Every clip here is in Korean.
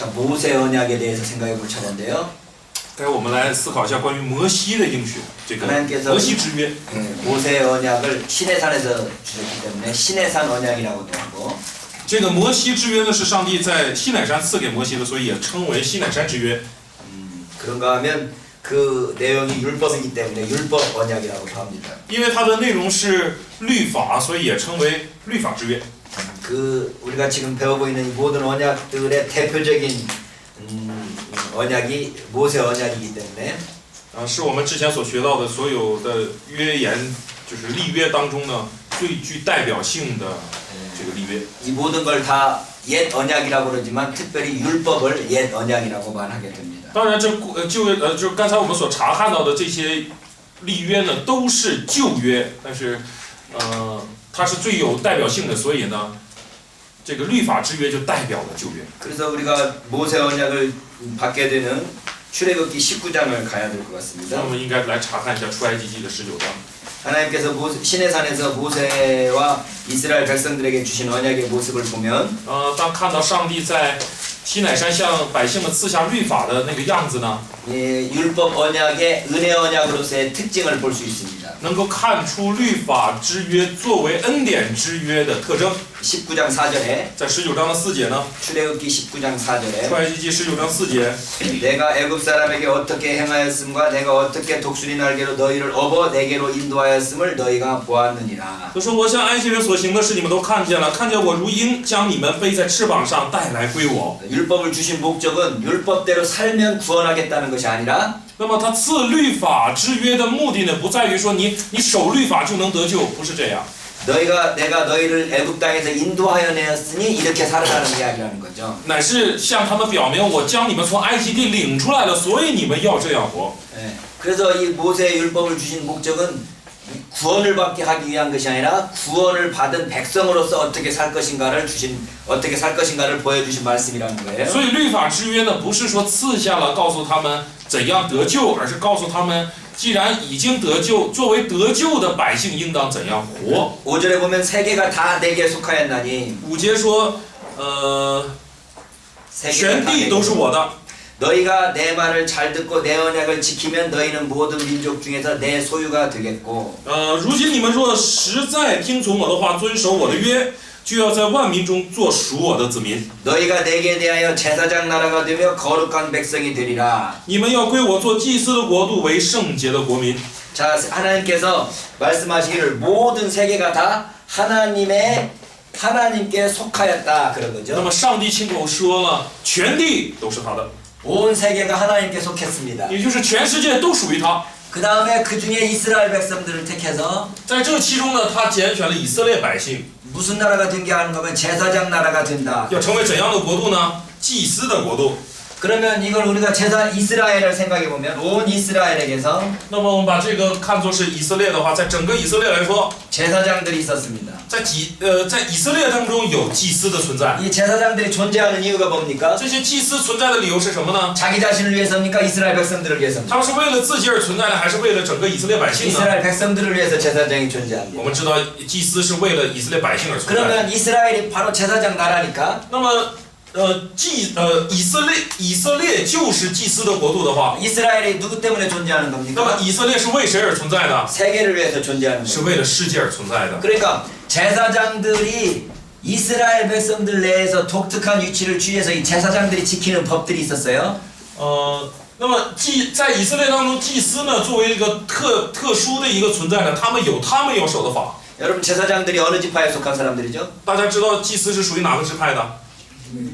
자, 모세 언약에 대해서 생각해 볼 차례인데요. 该我们来思考一下关于摩西的应许，这个 하나님께서 摩西之约。 모세 언약을 신의 산에서 주셨기 때문에 신의 산 언약이라고도 하고 这个摩西之约呢，是上帝在西乃山赐给摩西的，所以也称为西乃山之约。 그런가 하면 그 내용이 율법이기 때문에 율법 언약이라고도 합니다. 因为它的内容是律法，所以也称为律法之约。 그 우리가 지금 배우고 있는 이 모든 언약들의 대표적인 언약이 모세 언약이기 때문에 是我们之前所学到的所有的约言，就是立约当中呢最具代表性的这个立约。 이 모든 걸 다 옛 언약이라고 그러지만 특별히 율법을 옛 언약이라고만 하게 됩니다. 当然，就是刚才我们所查看到的这些立约呢，都是旧约，但是它是最有代表性的，所以呢，这个律法之约就代表了旧约。 그래서 우리가 모세 언약을 받게 되는 출애굽기 19장을 가야 될 것 那 같습니다. 我们应该来查看一下出埃及记的19章。 하나님께서 신의 산에서 모세와 이스라엘 백성들에게 주신 언약의 모습을 보면 当看到上帝在西乃山向百姓们赐下律法的那个样子呢， 율법 언약의 은혜 언약으로서의 특징을 볼 수 있습니다. 能够看出律法之约作为恩典之约的特征。 19장 4절에 在19章的4节呢， 출애굽기 19장 4절에 出埃及记19章4节， 내가 애굽 사람에게 어떻게 행하였음과 내가 어떻게 독수리 날개로 너희를 업어 내게로 인도하였음을 너희가 보았느니라. 他说：“我向埃及人所行的事，你们都看见了，看见我如鹰将你们背在翅膀上带来归我。” 율법을 주신 목적은 율법대로 살면 구원하겠다는 것이 아니라 那么他赐律法之约的目的呢，不在于说你守律法就能得救，不是这样。 내가 너희를 애굽 땅에서 인도하여 내었으니 이렇게 살아라는 이야기라는 거죠. 乃是向他们表明，我将你们从埃及地领出来了，所以你们要这样活。 그래서 이 모세의 율법을 주신 목적은 구원을 받게 하기 위한 것이 아니라 구원을 받은 백성으로서 어떻게 살 것인가를 보여주신 말씀이라는 거예요. 所以律法之约呢，不是说赐下了告诉他们怎样得救，而是告诉他们，既然已经得救，作为得救的百姓应当怎样活。 5절에 보면 세계가 다 내게 속하였나니 5节说，全地都是我的。 너희가 내 말을 잘 듣고 내 언약을 지키면 너희는 모든 민족 중에서 내 소유가 되겠고 如今你们若实在听从我的话，遵守我的约，就要在万民中做属我的子民。 너희가 내게 대하여 제사장 나라가 되며 거룩한 백성이 되리라. 你们要归我做祭司的国度，为圣洁的国民。 자, 하나님께서 말씀하시기를 모든 세계가 다 하나님께 속하였다 그런 那 거죠. 么上帝亲口说了，全地都是他的， 온 세계가 하나님께 속했습니다. 也就是全世界都属于他。 그 다음에 그 중에 이스라엘 백성들을 택해서 在这其中呢，他拣选了以色列百姓， 무슨 나라가 된 게 아는가 하면 제사장 나라가 된다. 要成为怎样的国度呢？祭司的国度。 그러면 이걸 우리가 이스라엘을 생각해 보면 온 이스라엘에게서 那么我们把这个看作是以色列的话，在整个以色列来说， 제사장들이 있었습니다. 在以色列当中有祭司的存在。 이 제사장들이 존재하는 이유가 뭡니까? 这些祭司存在的理由是什么呢？ 자기 자신을 위해서입니까? 이스라엘 백성들을 위해서입니까? 他们是为了自己而存在的，还是为了整个以色列百姓呢？ 이스라엘 백성들을 위해서 제사장이 존재합니다. 我们知道祭司是为了以色列百姓而存在。 그러면 이스라엘이 바로 제사장 나라니까 那么，以色列就是祭司的国度的话， 이스라엘이 누구 때문에 존재하는 那么 겁니까? 以色列是为谁而存在的？ 세계를 위해서 존재하는 是 거예요. 为了世界而存在的。 그러니까 제사장들이 이스라엘 백성들 내에서 독특한 위치를 취해서 이 제사장들이 지키는 법들이 있었어요. 那么在以色列当中，祭司呢作为一个特殊的一个存在呢，他们要守的法。 여러분 제사장들이 어느 지파에 속한 사람들이죠? 大家知道祭司是属于哪个支派的？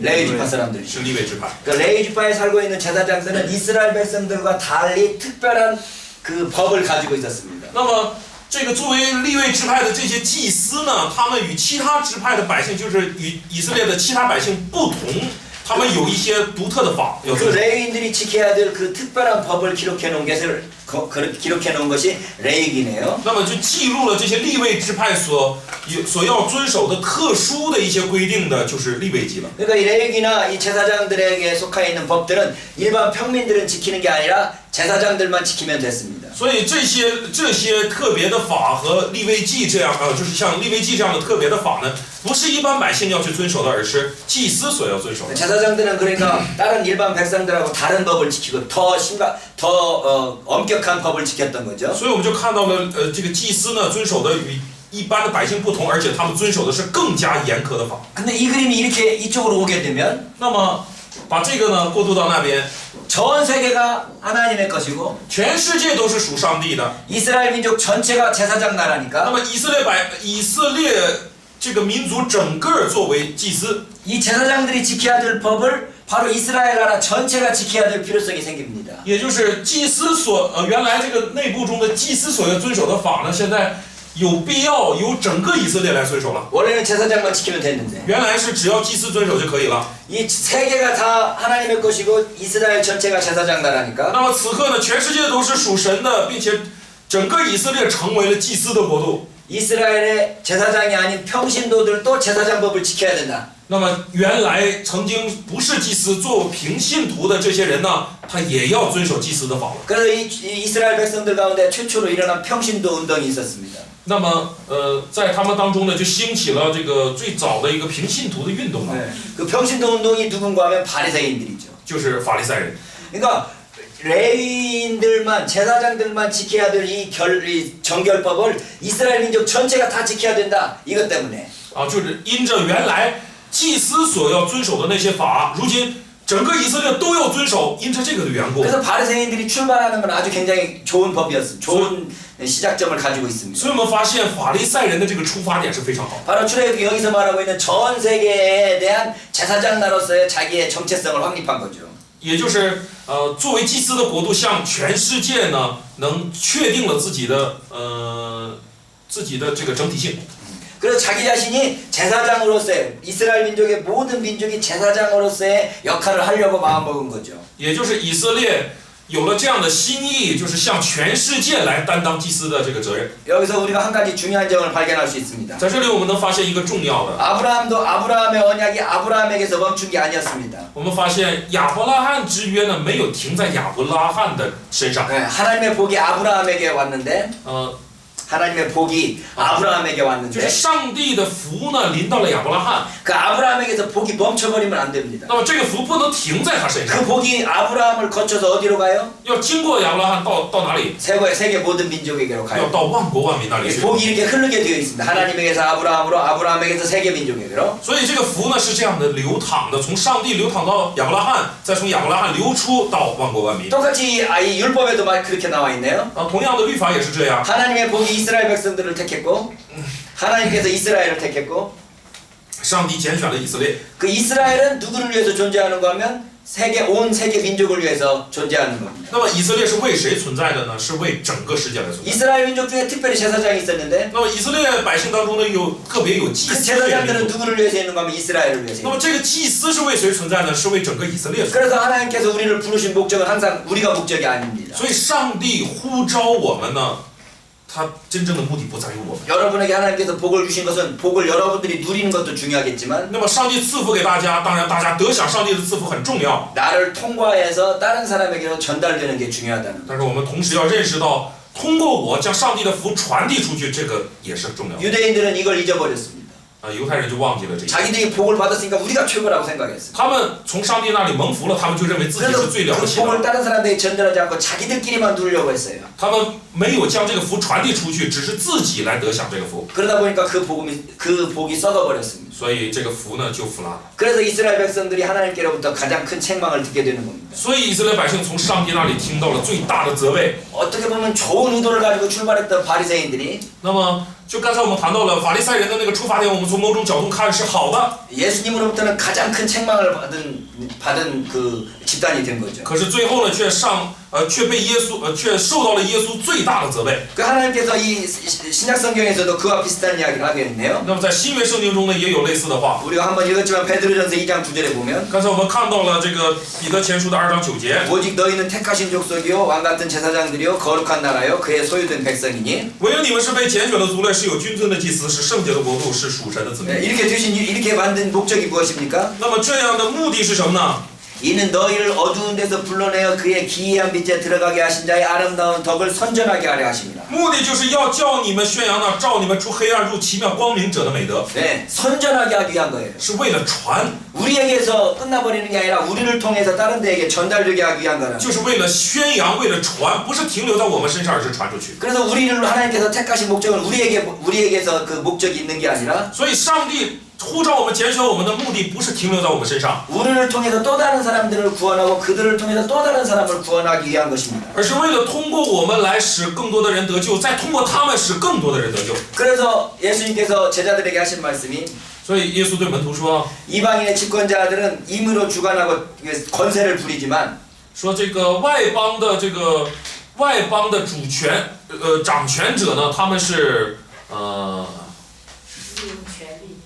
레위 지파 사람들이죠. 是利未支派。 그 레위 지파에 살고 있는 제사장들은 이스라엘 백성들과 달리 특별한 그 법을 가지고 있었습니다. 那么这个作为利未支派的这些祭司呢，他们与其他支派的百姓，就是与以色列的其他百姓不同，他们有一些独特的法要 그 遵守。 레위인들이 지켜야 될 그 특별한 법을 기록해 놓은 것을 기록해 놓은 것이 레위기네요. 那么就记录了这些利未支派所要遵守的特殊的一些规定的，就是利未记了。 그러니까 이 레위기나 이 제사장들에게 속해 있는 법들은 일반 평민들은 지키는 게 아니라 제사장들만 지키면 됐습니다. 所以这些特别的法和利未记这样就是像利未记这样的特别的法呢，不是一般百姓要去遵守的，而是祭司所要遵守的。 제사장들은 그러니까 다른 일반 백성들하고 다른 법을 지키고 더 엄격한 법을 지켰던 거죠. 所以我们就看到了这个祭司呢遵守的与一般的百姓不同，而且他们遵守的是更加严苛的法。 근데 이 그림이 이렇게 이쪽으로 오게 되면 那么把这个呢过渡到那边， 전 세계가 하나님의 것이고 全世界都是属上帝的。 이스라엘 민족 전체가 제사장 那 나라니까 么以色列这个民族整个作为祭司， 이 제사장들이 지켜야 될 법을 바로 이스라엘 나라 전체가 지켜야 될 필요성이 생깁니다. 也就是祭司原来这个内部中的祭司所要遵守的法呢，现在有必要由整个以色列来遵守了。 원래는 제사장만 지키면 됐는데 原来是只要祭司遵守就可以了。 이 세계가 다 하나님의 것이고 이스라엘 전체가 제사장 나라니까 那么此刻呢，全世界都是属神的，并且整个以色列成为了祭司的国度。 이스라엘의 제사장이 아닌 평신도들도 제사장법을 지켜야 된다. 那么原来曾经不是祭司做平信徒的这些人呢，他也要遵守祭司的法了。 그래서 이 이스라엘 백성들 가운데 최초로 일어난 평신도 운동이 있었습니다. 那么在他们当中呢，就兴起了这个最早的一个平信徒的运动了， 그 평신도 운동이 누군가 하면 바리새인들이죠. 就是法利赛人。 그러니까 레위인들만 제사장들만 지켜야 될 이 정결법을 이스라엘 민족 전체가 다 지켜야 된다. 이것 때문에. 就是因着原来祭司所要遵守的那些法，如今整个以色列都要遵守，因着这个的缘故。 그래서 바리새인들이 출발하는 건 아주 굉장히 좋은 법이었어요. 좋은 시작점을 가지고 있습니다. 所以我们发现法利赛人的这个出发点是非常好。 바로 출애굽기 여기서 말하고 있는 전 세계에 대한 제사장 나로서의 자기의 정체성을 확립한 거죠. 也就是作为祭司的国度，向全世界呢能确定了自己的这个整体性。 그래서 자기 자신이 제사장으로서의 이스라엘 민족의 모든 민족이 제사장으로서의 역할을 하려고 마음먹은 거죠. 也就是以色列有了这样的心意，就是向全世界来担当祭司的这个责任。 여기서 우리가 한 가지 중요한 점을 발견할 수 있습니다. 在这里我们能发现一个重要的， 아브라함의 언약이 아브라함에게서 멈춘 게 아니었습니다. 我们发现亚伯拉罕之约呢没有停在亚伯拉罕的身上。 하나님의 복이 아브라함에게 왔는데 하나님의 복이 아브라함에게 就是 왔는데 上帝的福呢临到了亚伯拉罕， 그 아브라함에게서 복이 멈춰버리면 안 됩니다. 那么这个福不能停在他身上， 그 복이 아브라함을 거쳐서 어디로 가요? 要经过亚伯拉罕到哪里？ 세계 모든 민족에게로 要 가요. 到万国万民那里去。 복이 이렇게 흐르게 되어 있습니다. 하나님에게서 아브라함으로 아브라함에게서 세계 민족에게로. 所以这个福呢是这样的流淌的，从上帝流淌到亚伯拉罕，再从亚伯拉罕流出到万国万民。 똑같이 이 율법에도 그렇게 나와 있네요. 同样的律法也是这样。 하나님의 복이 이스라엘 백성들을 택했고 하나님께서 이스라엘을 택했고 上帝拣选了以色列， 그 이스라엘은 누구를 위해서 존재하는가 하면 온 세계 민족을 위해서 존재하는 겁니다. 那么以色列是为谁存在的呢？是为整个世界来存在。 이스라엘 민족 중에 특별히 제사장이 있었는데 那么以色列百姓当中呢，特别有祭 그 司这个民 제사장들은 族。 누구를 위해서 있는가 하면 이스라엘을 위해서 那么这个祭司是为谁存在呢？是为整个以色列存在。 그래서 하나님께서 우리를 부르신 목적은 항상 우리가 목적이 아닙니다. 所以上帝呼召我们呢，他真正的目的不在于我们。 여러분에게 하나님께서 복을 주신 것은 복을 여러분들이 누리는 것도 중요하겠지만 那么上帝赐福给大家，当然大家得享上帝的赐福很重要。 나를 통과해서 다른 사람에게로 전달되는 게 중요하다는 但是我们同时要认识到，通过我将上帝的福传递出去，这个也是重要的。 유대인들은 이걸 잊어버렸습니다. 犹太人就忘记了这一点。 자기들이 복을 받았으니까 우리가 최고라고 생각했어요. 他们从上帝那里蒙福了，他们就认为自己 그래서 是最了不 그 起的。 복을 다른 사람들에게 전달하지 않고 자기들끼리만 누리려고 했어요. 他们没有将这个福传递出去，只是自己来得享这个福， 그러다 보니까 그 복이 썩어버렸습니다. 所以这个福呢就腐烂了。 그래서 이스라엘 백성들이 하나님께로부터 가장 큰 책망을 듣게 되는 겁니다. 所以以色列百姓从上帝那里听到了最大的责备。 어떻게 보면 좋은 의도를 가지고 출발했던 바리새인들이 那么，就刚才我们谈到了法利赛人的那个出发点，我们从某种角度看是好的， 예수님으로부터는 가장 큰 책망을 받은 그 집단이 된 거죠. 可是最后呢，却却受到了耶稣最大的责备。 그 하나님께서 이 신약 성경에서도 그와 비슷한 이야기를 하고 있네요. 那么在新约圣经中呢，也有类似的话。 우리가 한번 읽었지만 베드로전서 2장 9절에 보면 刚才我们看到了这个彼得前书的2章9节， 오직 너희는 택하신 족속이요 왕 같은 제사장들이요 거룩한 나라요 그의 소유된 백성이니 唯有你们是被拣选的族类，是有君尊的祭司，是圣洁的国度，是属神的子民。 이렇게 만든 목적이 무엇입니까? 那么这样的目的是什么呢？ 이는 너희를 어두운 데서 불러내어 그의 기이한 빛에 들어가게 하신 자의 아름다운 덕을 선전하게 하려 하십니다. 目的就是要叫你们宣扬那照你们出黑暗入奇妙光明者的美德， 네, 선전하게 하기 위한 거예요. 是为了传， 우리에게서 끝나버리는 게 아니라 우리를 통해서 다른 데에게 전달되게 하기 위한 거는. 就是为了宣扬，为了传，不是停留在我们身上，而是传出去。 그래서 우리를 하나님께서 택하신 목적은 우리에게서 그 목적이 있는 게 아니라 所以上帝呼召我们、拣选我们的目的，不是停留在我们身上， 우리를 통해서 또 다른 사람들을 구원하고 그들을 통해서 또 다른 사람을 구원하기 위한 것입니다. 而是为了通过我们来使更多的人得救，再通过他们使更多的人得救。 그래서 예수님께서 제자들에게 하신 말씀이 所以耶稣对门徒说 이방인의 집권자들은 임의로 주관하고 권세를 부리지만 说这个外邦的主权掌权者呢，他们是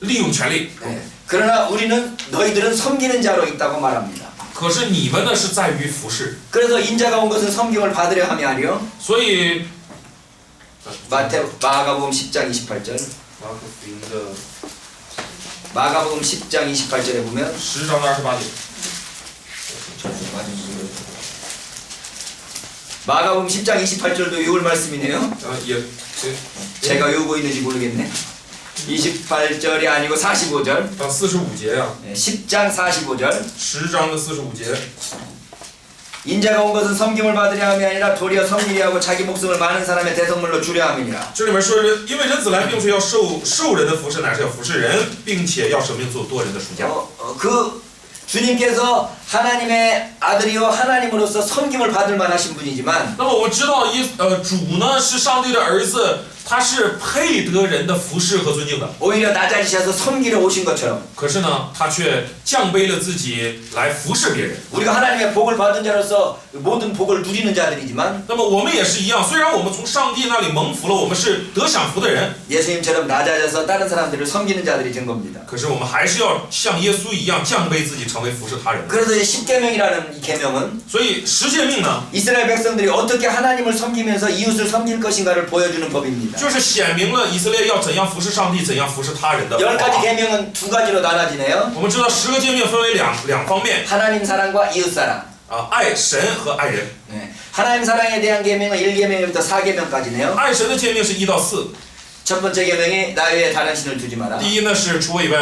利用权力。 네. 그러나 우리는 너희들은 섬기는 자로 있다고 말합니다. 可是你们呢是在于服侍， 그래서 인자가 온 것은 섬김을 받으려 함이 아니요 所以 마가복음 10장 28절 마가복음 10장 28절에 보면 10장 28절 마가복음 10장 28절도 외울 말씀이네요. 也 제가 외우고 있는지 모르겠네. 28절이 아니고 45절. 到45节啊， 10장 45절. 10장的45节。 인자가 온 것은 섬김을 받으려 함이 아니라 도리어 섬기려 하고 자기 목숨을 많은 사람의 대성물로 주려 함이니라. 这里面说，因为人子来，并不是要受人的服侍，乃是要服侍人，并且要舍命做多人的赎价。 그 주님께서 하나님의 아들이요 하나님으로서 섬김을 받을 만하신 분이지만 那么我们知道主呢是上帝的儿子，他是配得人的服侍和尊敬的。 오히려 낮아지셔서 섬기러 오신 것처럼 可是呢，他却降卑了自己来服侍别人。 우리가 하나님의 복을 받은 자로서 모든 복을 누리는 자들이지만 那么我们也是一样，虽然我们从上帝那里蒙福了，我们是得享福的人， 예수님처럼 낮아져서 다른 사람들을 섬기는 자들이 된 겁니다. 可是我们还是要像耶稣一样降卑自己，成为服侍他人。 그래서 이 십계명이라는 이 계명은 所以十诫命呢， 이스라엘 백성들이 어떻게 하나님을 섬기면서 이웃을 섬길 것인가를 보여주는 법입니다. 就是显明了以色列要怎样服侍上帝，怎样服侍他人的。 10가지 계명은 두 가지로 나눠지네요. 我们知道10个诫命分为两方面 하나님 사랑과 이웃 사랑. 啊，爱神和爱人。 네. 하나님 사랑에 대한 계명은 1계명부터 4계명까지네요. 爱神的诫命是1到4。 첫 번째 계명이 나 외에 다른 신을 두지 마라. 第一呢是除我以外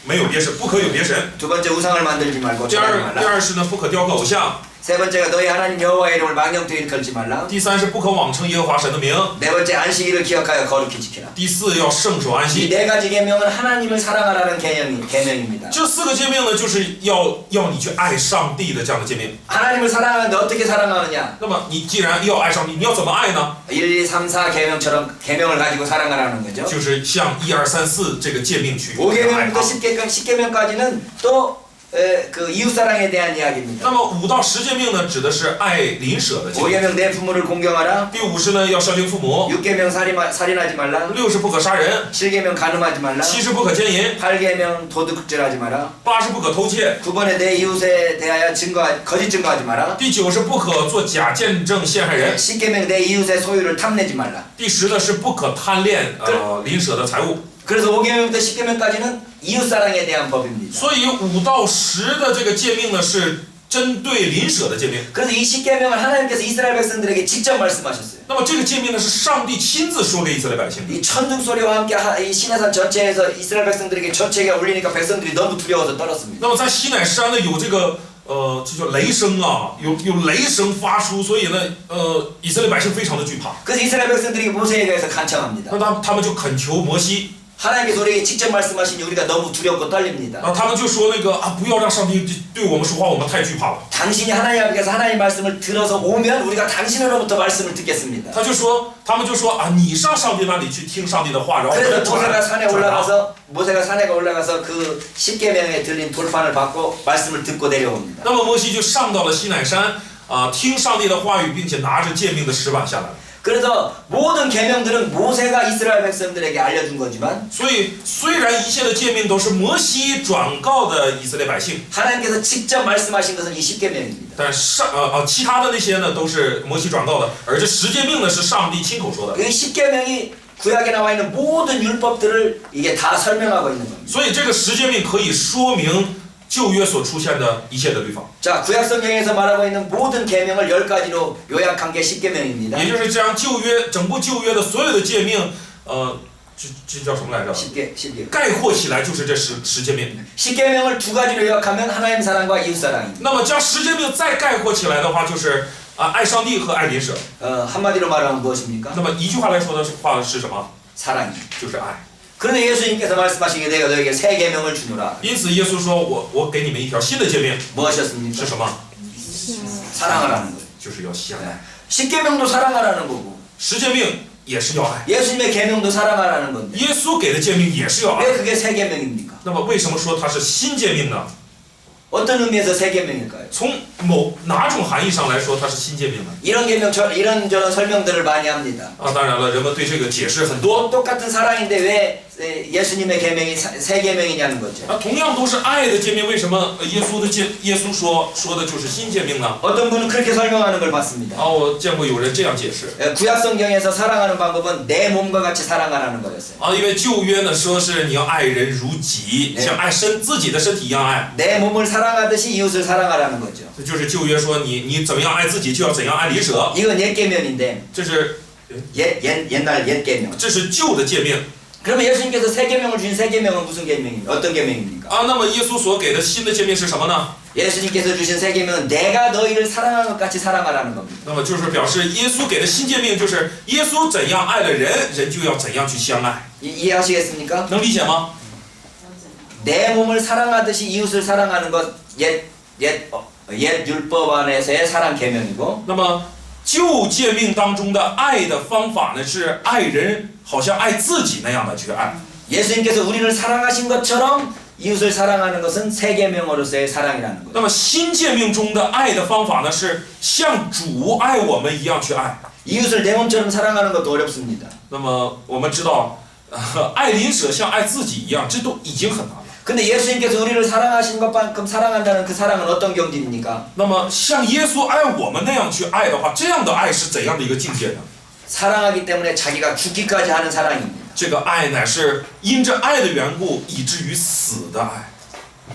没有别神，不可有别神。 두 번째 우상을 만들지 말고 第 절하지 二 말라. 是呢不可雕刻偶像。 세 번째가 너희 하나님 여호와의 이름을 망령되이 일컬지 말라. 第三是不可妄称耶和华神的名。 네 번째 안식일을 기억하여 거룩히 지키라. 第四要圣守安 이 息。 네 가지 계명은 하나님을 사랑하라는 계명입니다. 这4个诫命呢，就是要你去爱上帝的这样的诫命。 하나님을 사랑하는데 어떻게 사랑하느냐? 那么你既然要爱上帝，你要怎么爱呢？ 1, 2, 3, 4 계명을 가지고 사랑하라는 거죠. 就是像1、2、3、4这个诫命去爱 5계명부터 他。 10계명까지는 또 그 이웃사랑에 대한 이야기입니다. 那么5到10诫命呢，指的是爱邻舍的诫命。 5계명 내 부모를 공경하라. 第5是呢要孝敬父母。 6계명 살인하지 말라. 6是不可杀人。 7계명 간음하지 말라. 7是不可奸淫。 8계명 도둑질하지 마라. 8是不可偷窃。 9번에 내 이웃에 대하여 거짓 증거하지 마라. 第9是不可做假见证陷害人。 10계명 내 이웃의 소유를 탐내지 말라. 第10呢是不可贪恋邻舍的财物。 그래서 5계명부터 10계명까지는 이웃사랑에 대한 법입니다. 所以5到10的这个诫命呢是针对邻舍的诫命。 그래서 이 10계명을 하나님께서 이스라엘 백성들에게 직접 말씀하셨어요. 那么这个诫命呢是上帝亲自说给以色列百姓的。 이 천둥 소리와 함께 이 시내산 전체에서 이스라엘 백성들에게 전체가 울리니까 백성들이 너무 두려워서 떨었습니다. 那么在西乃山呢有这个这叫雷声啊，有雷声发出，所以呢以色列百姓非常的惧怕。 그래서 이스라엘 백성들이 모세에게 해서 간청합니다. 那他们就恳求摩西。 하나님께서 우리에게 직접 말씀하시니 우리가 너무 두렵고 떨립니다. 他们就说不要让上帝对我们说话，我们太惧怕了。 당신이 하나님 앞에서 하나님 말씀을 들어서 오면 우리가 당신으로부터 말씀을 듣겠습니다. 他们就说你上上帝那里去听上帝的话，然后 그래서 모세가 산에 올라가서 그 10계명에 들린 돌판을 받고 말씀을 듣고 내려옵니다. 那么摩西就上到了西乃山听上帝的话语，并且拿着诫命的石板下来。 그래서 모든 계명들은 모세가 이스라엘 백성들에게 알려준 거지만 所以，虽然一切的诫命都是摩西转告的以色列百姓， 하나님께서 직접 말씀하신 것은 이 십계명입니다. 但其他的那些呢都是摩西转告的，而这十诫命呢是上帝亲口说的。 이 십계명이 구약에 나와 있는 모든 율법들을 이게 다 설명하고 있는 겁니다. 所以这个十诫命可以说明旧约所出现的一切的律法。 자, 구약 성경에서 말하고 있는 모든 계명을 10가지로 요약한 게 십계명입니다. 也就是将整部旧约的所有的诫命，这叫什么来着？ 십계. 概括起来就是这十诫命。 십계명을 2가지로 요약하면 하나님 사랑과 이웃 사랑입니다. 那么将十诫命再概括起来的话，就是爱上帝和爱邻舍。 한마디로 말하면 무엇입니까? 那么一句话来说的话是什么？ 사랑이. 就是爱。 그런데 예수님께서 말씀하시게 내가 너에게 새 계명을 주노라. 因此耶稣说我给你们一条新的诫命， 무엇이었습니까? 是什么？ 사랑하라는 거예요. 就是要相爱。 십계명도 사랑하라는 거고 十诫命也是要爱， 예수님의 계명도 사랑하라는 건데 耶稣给的诫命也是要爱。 왜 그게 새 계명입니까? 那么为什么说它是新诫命呢？ 어떤 의미에서 새 계명일까요? 从哪种含义上来说，它是新诫命呢？ 이런 계명 이런저런 설명들을 많이 합니다. 当然了，人们对这个解释很多。 똑같은 사랑인데 왜 예수님의 계명이 새 계명이냐는 거죠. 同样都是爱的诫命，为什么耶稣说的就是新诫命呢？ 어떤 분은 그렇게 설명하는 걸 봤습니다. 我见过有人这样解释。 구약 성경에서 사랑하는 방법은 내 몸과 같이 사랑하라는 거였어요. 因为旧约呢说是你要爱人如己，像爱自己的身体一样爱。 내 몸을 사랑하듯이 이웃을 사랑하라는 거죠. 这就是旧约说你怎么样爱自己，就要怎样爱邻舍。 이건 옛 계명인데 这是 옛날 옛 계명. 这是旧的诫命。 그러면 예수님께서 새 계명을 주신 새 계명은 무슨 계명입니까? 어떤 계명입니까? 那么耶稣所给的新的诫命是什么呢？ 예수님께서 주신 새 계명은 내가 너희를 사랑한 것 같이 사랑하라는 겁니다. 那么就是表示耶稣给的新诫命就是耶稣怎样爱了人，人就要怎样去相爱。 이해하시겠습니까? 能理解吗？ 내 몸을 사랑하듯이 이웃을 사랑하는 것 옛 율법 안에서의 사랑 계명이고 那么旧诫命当中的爱的方法呢，是爱人好像爱自己那样的去爱。 예수님께서 우리를 사랑하신 것처럼 이웃을 사랑하는 것은 새 계명으로서의 사랑이라는 거예요. 那么新诫命中的爱的方法呢，是像主爱我们一样去爱。 이웃을 내 몸처럼 사랑하는 것도 어렵습니다. 那么我们知道，爱邻舍像爱自己一样，这都已经很难了。 근데 예수님께서 우리를 사랑하신 것만큼 사랑한다는 그 사랑은 어떤 경지입니까? 那么像耶稣爱我们那样去爱的话，这样的爱是怎样的一个境界呢？ 사랑하기 때문에 자기가 죽기까지 하는 사랑입니다. 这个爱乃是因着爱的缘故，以至于死的爱。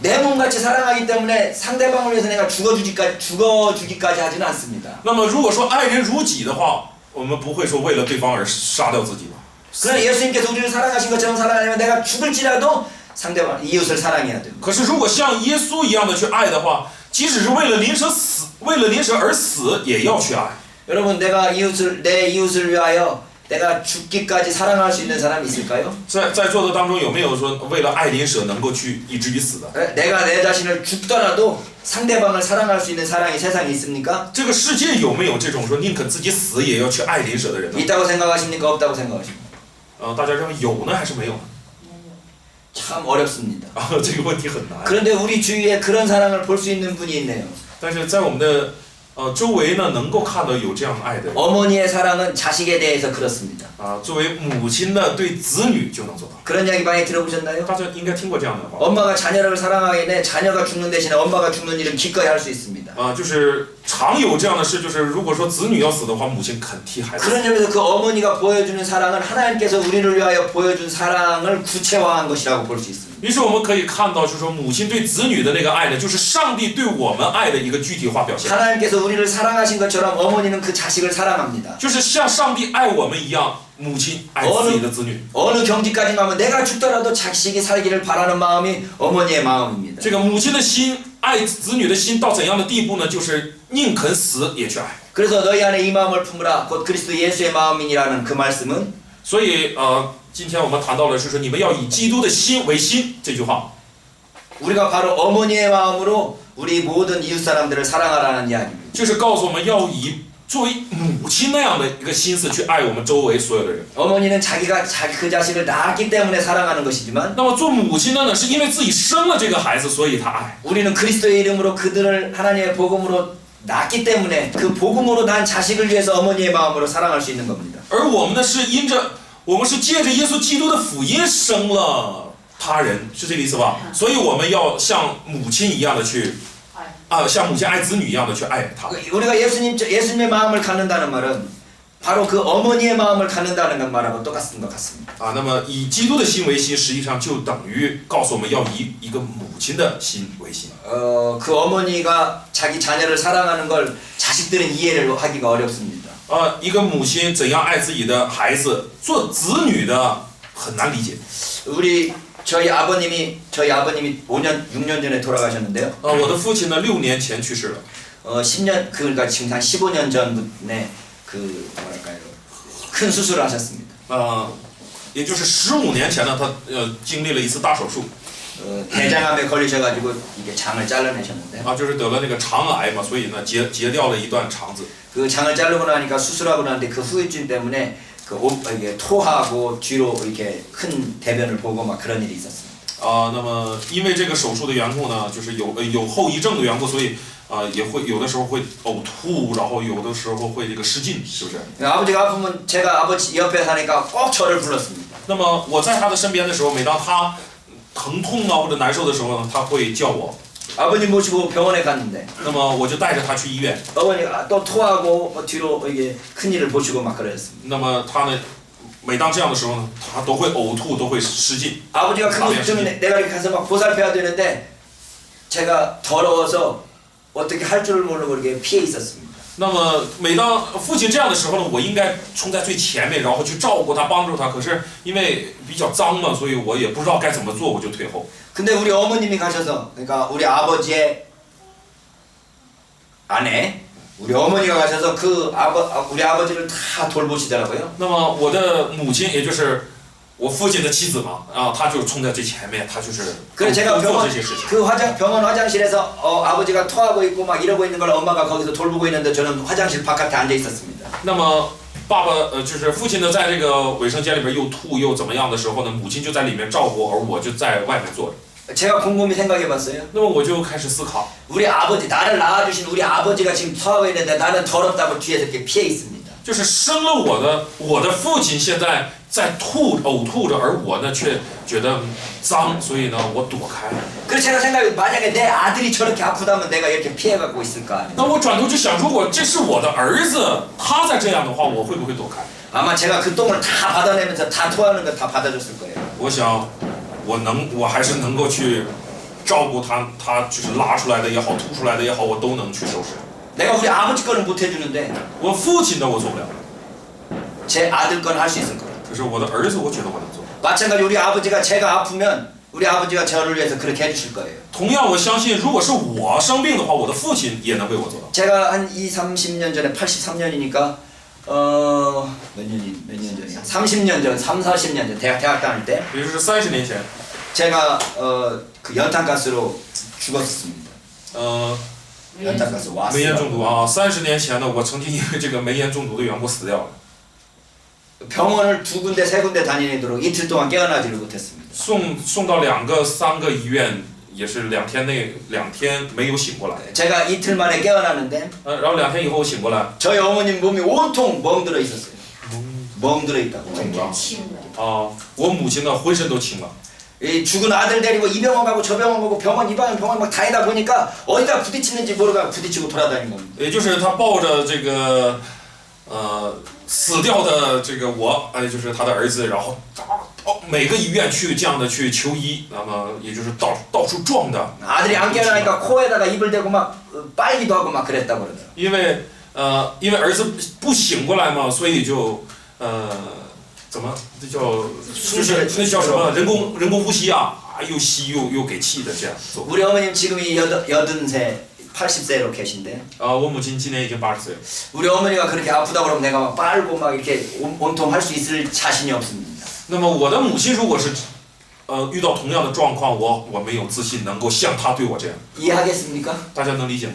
내 몸같이 사랑하기 때문에 상대방을 위해서 내가 죽어주기까지 하지는 않습니다. 那么如果说爱人如己的话，我们不会说为了对方而杀掉自己吧？ 그러나 예수님께서 우리를 사랑하신 것처럼 사랑하려면 내가 죽을지라도 상대방 이웃을 사랑해야 됩니다. 可是如果像耶稣一样的去爱的话，即使是为了邻舍而死，也要去爱。 여러분 내 이웃을 위하여 내가 죽기까지 사랑할 수 있는 사람이 있을까요? 在座的当中有没有说为了爱邻舍能够去以至于死的？ 내가 내 자신을 죽더라도 상대방을 사랑할 수 있는 사랑이 세상에 있습니까? 这个世界有没有这种说宁可自己死也要去爱邻舍的人呢？ 있다고 생각하십니까? 없다고 생각하십니까? 大家认为有呢还是没有呢？ 참 어렵습니다. 这个问题很难。 그런데 우리 주위에 그런 사랑을 볼 수 있는 분이 있네요. 但是在我们的周围呢，能够看到有这样爱的人。 어머니의 사랑은 자식에 대해서 그렇습니다. 作为母亲的对子女就能做到。 그런 이야기 많이 들어보셨나요? 大家应该听过这样的话。 엄마가 자녀를 사랑하기에 자녀가 죽는 대신에 엄마가 죽는 일은 기꺼이 할 수 있습니다. 就是常有这样的事，就是如果说子女要死的话，母亲肯替孩子。 그런 점에서 그 어머니가 보여주는 사랑은 하나님께서 우리를 위하여 보여준 사랑을 구체화한 것이라고 볼 수 있습니다. 于是我们可以看到，就是说母亲对子女的那个爱呢，就是上帝对我们爱的一个具体化表现。 하나님께서 우리를 사랑하신 것처럼 어머니는 그 자식을 사랑합니다. 就是像上帝爱我们一样，母亲爱自己的子女。 어느 경지까지 가면 내가 죽더라도 자식이 살기를 바라는 마음이 어머니의 마음입니다. 这个母亲的心，爱子女的心到怎样的地步呢？就是宁肯死也去爱。 그래서 너희 안에 이 마음을 품으라 곧 그리스도 예수의 마음이라는 그 말씀은 所以今天我们谈到的是说，你们要以基督的心为心这句话。 우리가 바로 어머니의 마음으로 우리 모든 이웃 사람들을 사랑하라는 이야기입니다. 就是告诉我们要以作为母亲那样的一个心思去爱我们周围所有的人。 어머니는 자기가 그 자식을 낳았기 때문에 사랑하는 것이지만 那么做母亲的呢，是因为自己生了这个孩子，所以他爱。 우리는 그리스도의 이름으로 그들을 하나님의 복음으로 낳기 때문에 그 복음으로 난 자식을 위해서 어머니의 마음으로 사랑할 수 있는 겁니다. 而我们呢是我们是借着耶稣基督的福音生了他人，是这个意思吧？所以我们要像母亲一样的去，像母亲爱子女一样的去爱他。 우리가 예수님의 마음을 갖는다는 말은 바로 그 어머니의 마음을 갖는다는 말하고 똑같은 것 같습니다. 那么以基督的心为心，实际上就等于告诉我们要以一个母亲的心为心。 그 어머니가 자기 자녀를 사랑하는 걸 자식들은 이해를 하기가 어렵습니다. 一个母亲怎样爱自己的孩子，做子女的很难理解。 저희 아버님이 5년 6년 전에 돌아가셨는데요. 我的父亲呢6年前去世了。 10년 그러니까 지금 한 15년 전에 그 뭐랄까요 큰 수술을 하셨습니다. 也就是15年前呢，他经历了一次大手术。 대장암에 걸리셔가지고 이게 장을 잘라내셨는데. 就是得了那个肠癌嘛，所以呢截掉了一段肠子。 그 장을 자르고 나니까 수술하고 나는데 그 후유증 때문에 이게 토하고 뒤로 이렇게 큰 대변을 보고 막 그런 일이 있었습니다. 那么因为这个手术的缘故呢，就是有后遗症的缘故，所以也会有的时候会呕吐，然后有的时候会这个失禁，是不是？ 아버지가 아프면 제가 아버지 옆에 사니까 꼭 저를 불렀습니다. 那么我在他的身边的时候，每当他疼痛啊或者难受的时候呢，他会叫我。 아버님 모시고 병원에 갔는데. 那么我就带着他去医院。 어머니가 또 토하고 뒤로 이게 큰 일을 보시고 막 그랬습니다. 那么他呢，每当这样的时候呢，他都会呕吐，都会失禁。 아버지가 그것 때문에 내가 이렇게 가서 막 보살펴야 되는데 제가 더러워서 어떻게 할 줄을 모르고 이렇게 피해 있었습니다. 那么每当父亲这样的时候呢，我应该冲在最前面，然后去照顾他、帮助他。可是因为比较脏嘛，所以我也不知道该怎么做，我就退后。 근데 우리 어머님이 가셔서 그러니까 우리 아버지의 아내 우리 어머니가 가셔서 우리 아버지를 다 돌보시더라고요. 那么我的母亲，也就是我父亲的妻子嘛，她就冲在最前面，她就是 그래서 제가 做这些事情。 병원 화장실에서 아버지가 토하고 있고 막 이러고 있는 걸 엄마가 거기서 돌보고 있는데 저는 화장실 바깥에 앉아 있었습니다. 那么爸爸就是父亲呢，在这个卫生间里边又吐又怎么样的时候呢，母亲就在里面照顾，而我就在外面坐着。 제가 곰곰이 생각해봤어요. 那么我就开始思考， 우리 아버지 나를 낳아주신 우리 아버지가 지금 토하고 있는데 나는 더럽다고 뒤에서 이렇게 피해 있습니다. 就是生了我的父亲现在在呕吐着，而我呢却觉得脏，所以呢我躲开。 그래서 제가 생각해 만약에 내 아들이 저렇게 아프다면 내가 이렇게 피해가고 있을까? 那我转头就想，如果这是我的儿子，他在这样的话，我会不会躲开？ 아마 제가 그 똥을 다 받아내면서 다 토하는 거 다 받아줬을 거예요. 我想，我还是能够去照顾他就是拉出来的也好，吐出来的也好，我都能去收拾。 내가 우리 아버지 거는 못 해주는데 我父亲的我做不了， 제 아들 건 할 수 있을 거예요. 可是我的儿子，我觉得我能做。 마찬가지 우리 아버지가 제가 아프면 우리 아버지가 저를 위해서 그렇게 해주실 거예요. 同样，我相信，如果是我生病的话，我的父亲也能为我做到。 제가 한 30년 전에 83년이니까 몇 년 전이야? 30년 전, 40년 전 대학 다닐 때 也就是30年前， 제가 그 연탄가스로 죽었습니다. 연탄가스 煤烟 왔어요. 中毒啊！30年前呢，我曾经因为这个煤烟中毒的缘故死掉了。 병원을 2군데 3군데 다니도록 이틀 동안 깨어나지를 못했습니다. 送到2个3个医院，也是2天没有醒过来。 제가 이틀 만에 깨어나는데 然后2天以后醒过来， 저희 어머님 몸이 온통 멍들어 있었어요. 멍들어 있다고. 我母亲呢浑身都青了。 이 죽은 아들 데리고 이 병원 가고 저 병원 가고 병원 이 병원 막 다니다 보니까 어디다 부딪히는지 모르고 부딪히고 돌아다니는 겁니다. 也就是他抱着这个死掉的这个我，就是他的儿子，然后每个医院去这样的去求医，那么也就是到处撞的。 아들이 안 깨어나니까 코에다가 입을 대고 막 빨기도 하고 막 그랬다고 그러더라고요. 因为儿子不醒过来嘛，所以就怎么这叫就是那叫什么人工呼吸啊，又吸又给气的这样做。 우리 어머님 지금이 80세, 80세로 계신데 我母亲今年已经80岁了。 우리 어머니가 그렇게 아프다 그러면 내가 막 빨고 막 이렇게 온통 할 수 있을 자신이 없습니다. 那么我的母亲如果是遇到同样的状况，我没有自信能够像她对我这样。 이해하겠습니까? 大家能理解吗？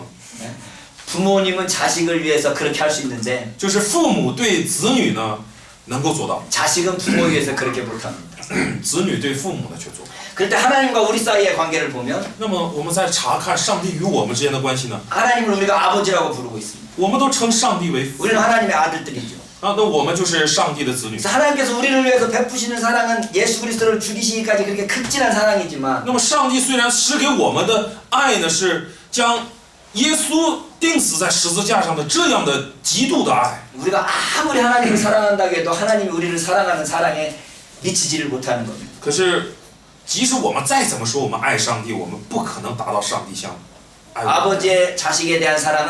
부모님은 자식을 위해서 그렇게 할 수 있는데 就是父母对子女呢能够做到， 자식은 부모 위해서 그렇게 못합니다. 子女对父母呢却做不到。 그럴 때 하나님과 우리 사이의 관계를 보면 那么我们再查看上帝与我们之间的关系呢？ 하나님을 우리가 아버지라고 부르고 있습니다. 我们都称上帝为父 우리는 하나님의 아들들이죠. 啊，那我们就是上帝的子女。 그래서 하나님께서 우리를 위해서 베푸시는 사랑은 예수 그리스도를 죽이시기까지 그렇게 극진한 사랑이지만 那么上帝虽然施给我们的爱呢，是将耶稣钉死在十字架上的这样的极度的爱， 우리가 아무리 하나님을 사랑한다고 해도 하나님이 우리를 사랑하는 사랑에 미치지를 못하는 겁니다. 可是即使我们再怎么说我们爱上帝，我们不可能达到上帝像爱我们。 아버지의 자식에 대한 사랑은